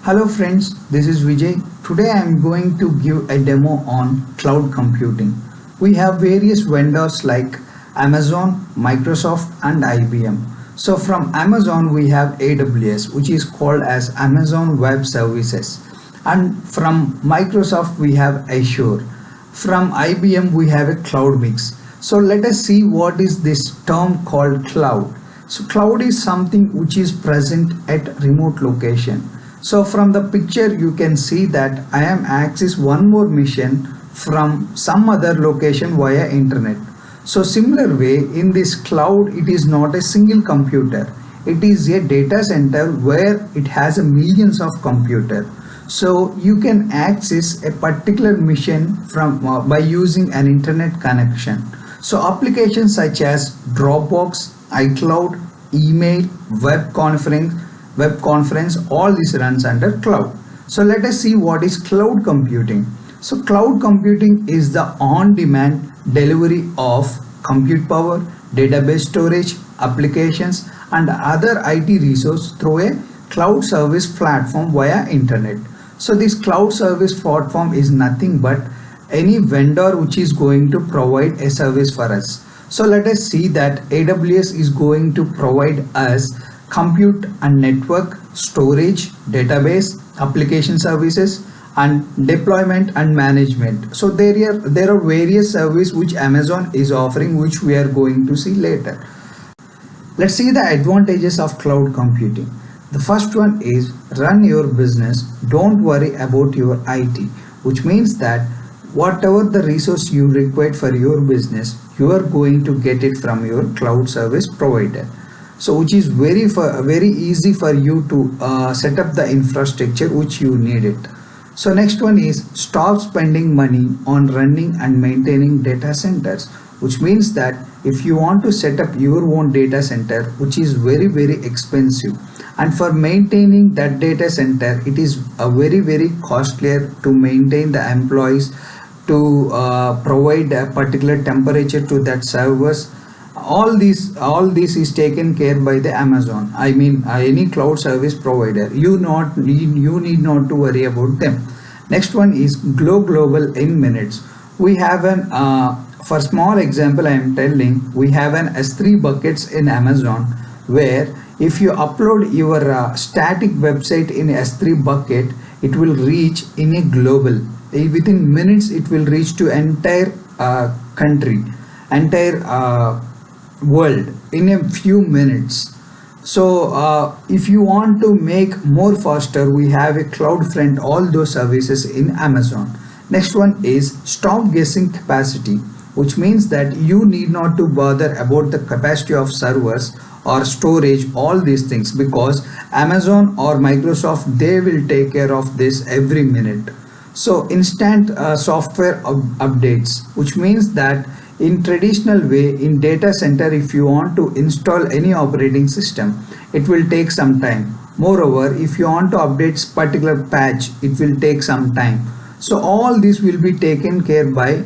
Hello friends, this is Vijay. Today I am going to give a demo on cloud computing. We have various vendors like Amazon, Microsoft and IBM. So from Amazon we have AWS, which is called as Amazon Web Services. And from Microsoft we have Azure. From IBM we have a cloud mix. So let us see what is this term called cloud. So cloud is something which is present at remote location. So from the picture you can see that I am access one more machine from some other location via internet. So similar way, in this cloud it is not a single computer. It is a data center where it has a millions of computer. So you can access a particular machine from by using an internet connection. So applications such as Dropbox, iCloud, email, web conference, all this runs under cloud. So let us see what is cloud computing. So cloud computing is the on-demand delivery of compute power, database storage, applications and other IT resources through a cloud service platform via internet. So this cloud service platform is nothing but any vendor which is going to provide a service for us. So let us see that AWS is going to provide us compute and network, storage, database, application services and deployment and management. So there are various services which Amazon is offering, which we are going to see later. Let's see the advantages of cloud computing. The first one is run your business, don't worry about your IT, which means that whatever the resource you require for your business, you are going to get it from your cloud service provider. So which is very easy for you to set up the infrastructure which you need it. So next one is stop spending money on running and maintaining data centers, which means that if you want to set up your own data center, which is very expensive, and for maintaining that data center it is very costlier to maintain the employees, to provide a particular temperature to that servers. All this is taken care by the Amazon. I mean any cloud service provider. You need not to worry about them. Next one is global in minutes. We have an for small example I am telling, we have an S3 buckets in Amazon, where if you upload your static website in S3 bucket, it will reach in a global. Within minutes it will reach to entire country, entire world in a few minutes. So if you want to make more faster, we have a CloudFront, all those services in Amazon. Next one is stop guessing capacity, which means that you need not to bother about the capacity of servers or storage, all these things, because Amazon or Microsoft, they will take care of this every minute. So instant software updates, which means that in traditional way in data center, if you want to install any operating system, it will take some time. Moreover, if you want to update particular patch, it will take some time. So all this will be taken care by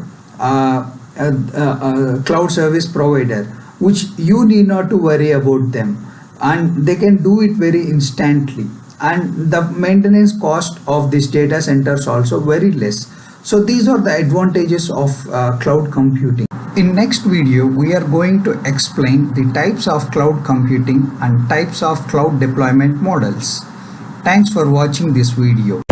cloud service provider, which you need not to worry about them, and they can do it very instantly, and the maintenance cost of this data centers also very less. So these are the advantages of cloud computing. In next video we are going to explain the types of cloud computing and types of cloud deployment models. Thanks for watching this video.